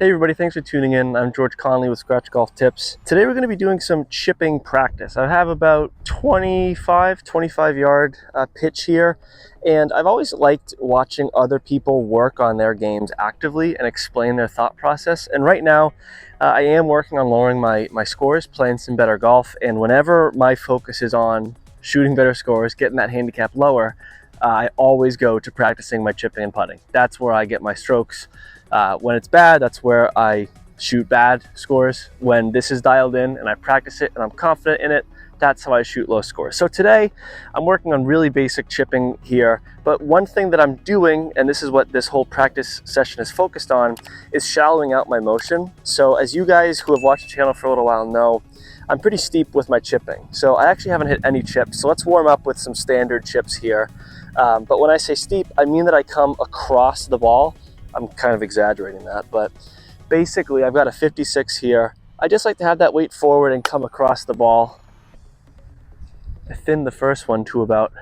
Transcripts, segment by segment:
Hey everybody, thanks for tuning in. I'm George Conley with Scratch Golf Tips. Today we're going to be doing some chipping practice. I have about 25 yard pitch here, and I've always liked watching other people work on their games actively and explain their thought process. And right now I am working on lowering my scores, playing some better golf, and whenever my focus is on shooting better scores, getting that handicap lower, I always go to practicing my chipping and putting. That's where I get my strokes. When it's bad, that's where I shoot bad scores. When this is dialed in and I practice it and I'm confident in it, that's how I shoot low scores. So today I'm working on really basic chipping here, but one thing that I'm doing, and this is what this whole practice session is focused on, is shallowing out my motion. So as you guys who have watched the channel for a little while know, I'm pretty steep with my chipping. So I actually haven't hit any chips. So let's warm up with some standard chips here. But when I say steep, I mean that I come across the ball. I'm kind of exaggerating that, but basically I've got a 56 here. I just like to have that weight forward and come across the ball. I thinned the first one to about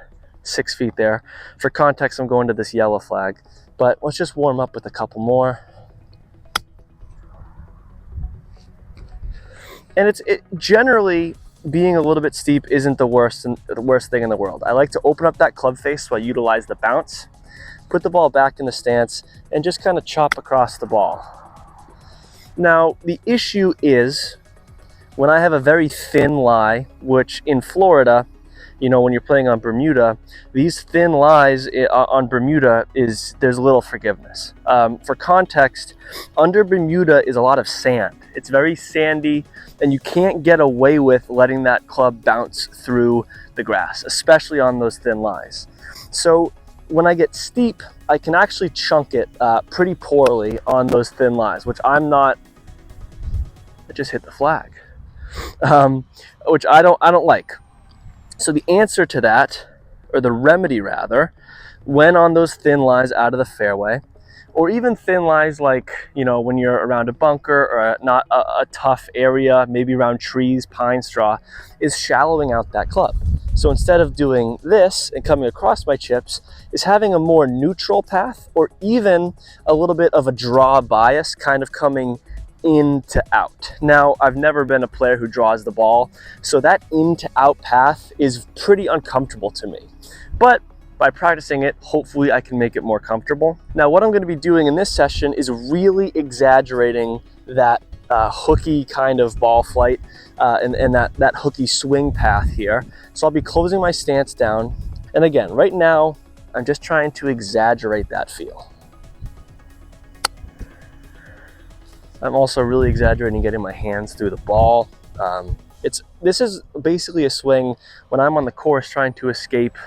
6 feet there. For context, I'm going to this yellow flag, but let's just warm up with a couple more. And generally, being a little bit steep isn't the worst thing in the world. I like to open up that club face so I utilize the bounce, put the ball back in the stance, and just kind of chop across the ball. Now, the issue is when I have a very thin lie, which in Florida, you know, when you're playing on Bermuda, these thin lies on Bermuda there's little forgiveness. For context, under Bermuda is a lot of sand. It's very sandy, and you can't get away with letting that club bounce through the grass, especially on those thin lies. So when I get steep, I can actually chunk it pretty poorly on those thin lies, which I'm not. I just hit the flag, which I don't like. So the answer to that, or the remedy rather, when on those thin lies out of the fairway, or even thin lies like, you know, when you're around a bunker or not a tough area, maybe around trees, pine straw, is shallowing out that club. So instead of doing this and coming across my chips, is having a more neutral path, or even a little bit of a draw bias, kind of coming in to out. Now, I've never been a player who draws the ball, so that in to out path is pretty uncomfortable to me. But by practicing it, hopefully I can make it more comfortable. Now, what I'm going to be doing in this session is really exaggerating that hooky kind of ball flight and that hooky swing path here. So I'll be closing my stance down. And again, right now, I'm just trying to exaggerate that feel. I'm also really exaggerating getting my hands through the ball. This is basically a swing when I'm on the course trying to escape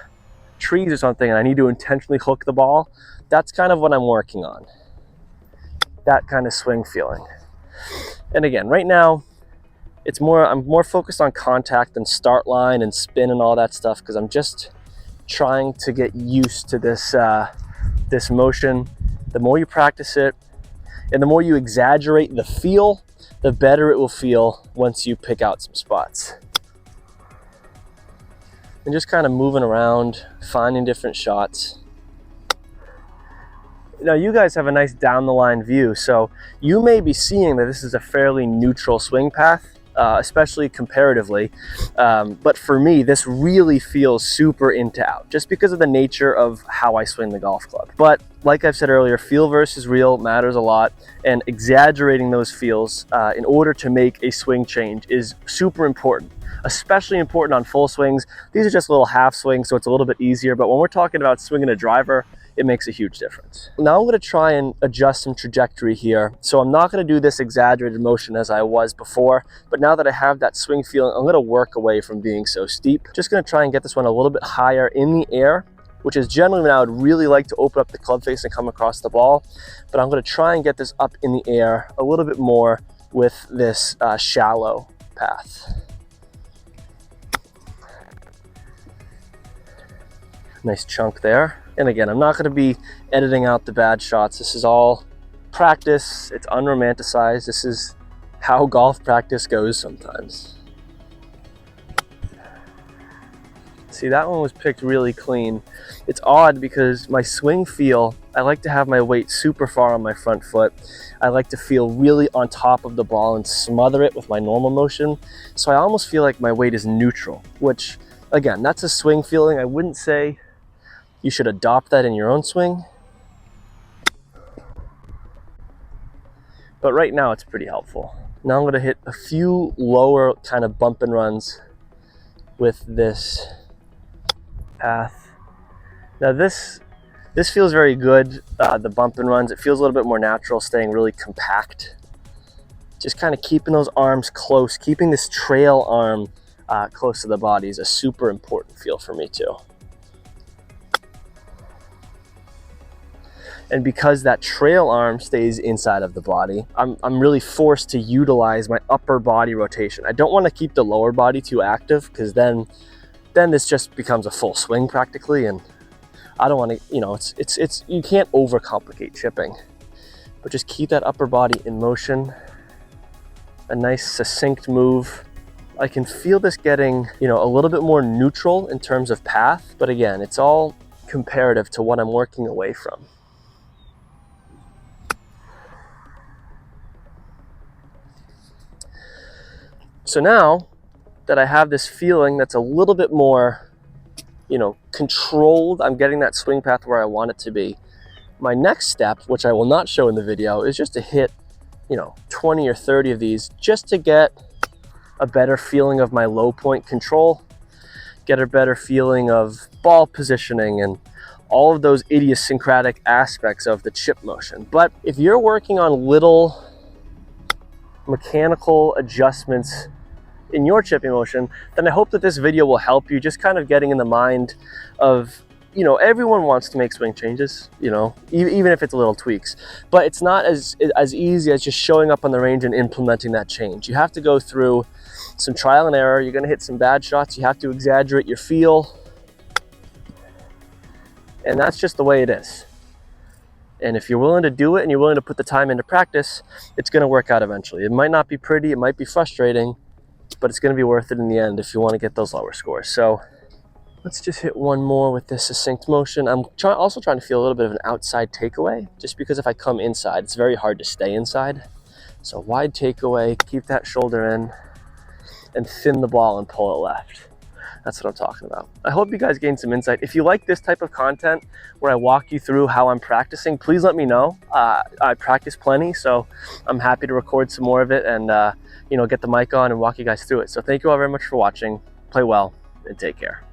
trees or something and I need to intentionally hook the ball. That's kind of what I'm working on. That kind of swing feeling. And again, right now, I'm more focused on contact and start line and spin and all that stuff, because I'm just trying to get used to this motion. The more you practice it, and the more you exaggerate the feel, the better it will feel once you pick out some spots. And just kind of moving around, finding different shots. Now, you guys have a nice down the line view, so you may be seeing that this is a fairly neutral swing path, especially comparatively. But for me, this really feels super in to out, just because of the nature of how I swing the golf club. But like I've said earlier, feel versus real matters a lot, and exaggerating those feels in order to make a swing change is super important, especially important on full swings. These are just little half swings, so it's a little bit easier, but when we're talking about swinging a driver, it makes a huge difference. Now I'm going to try and adjust some trajectory here. So I'm not going to do this exaggerated motion as I was before, but now that I have that swing feeling, I'm going to work away from being so steep. Just going to try and get this one a little bit higher in the air, which is generally when I would really like to open up the club face and come across the ball. But I'm going to try and get this up in the air a little bit more with this shallow path. Nice chunk there. And again, I'm not going to be editing out the bad shots. This is all practice. It's unromanticized. This is how golf practice goes sometimes. See, that one was picked really clean. It's odd because my swing feel, I like to have my weight super far on my front foot. I like to feel really on top of the ball and smother it with my normal motion. So I almost feel like my weight is neutral, which again, that's a swing feeling. I wouldn't say you should adopt that in your own swing, but right now it's pretty helpful. Now I'm gonna hit a few lower kind of bump and runs with this path. Now this feels very good, the bump and runs. It feels a little bit more natural, staying really compact. Just kind of keeping those arms close, keeping this trail arm close to the body is a super important feel for me too. And because that trail arm stays inside of the body, I'm really forced to utilize my upper body rotation. I don't want to keep the lower body too active, because then this just becomes a full swing practically, and I don't want to, you know, it's you can't overcomplicate chipping, but just keep that upper body in motion. A nice succinct move. I can feel this getting, you know, a little bit more neutral in terms of path, but again, it's all comparative to what I'm working away from. So now that I have this feeling that's a little bit more, you know, controlled, I'm getting that swing path where I want it to be. My next step, which I will not show in the video, is just to hit, you know, 20 or 30 of these, just to get a better feeling of my low point control, get a better feeling of ball positioning and all of those idiosyncratic aspects of the chip motion. But if you're working on little mechanical adjustments in your chipping motion, then I hope that this video will help you just kind of getting in the mind of, you know, everyone wants to make swing changes, you know, even if it's little tweaks, but it's not as easy as just showing up on the range and implementing that change. You have to go through some trial and error. You're going to hit some bad shots. You have to exaggerate your feel, and that's just the way it is. And if you're willing to do it and you're willing to put the time into practice, it's going to work out eventually. It might not be pretty, it might be frustrating, but it's going to be worth it in the end if you want to get those lower scores. So let's just hit one more with this succinct motion. I'm also trying to feel a little bit of an outside takeaway, just because if I come inside, it's very hard to stay inside. So wide takeaway, keep that shoulder in, and thin the ball and pull it left. That's what I'm talking about. I hope you guys gained some insight. If you like this type of content where I walk you through how I'm practicing, please let me know. I practice plenty, so I'm happy to record some more of it and you know, get the mic on and walk you guys through it. So thank you all very much for watching. Play well and take care.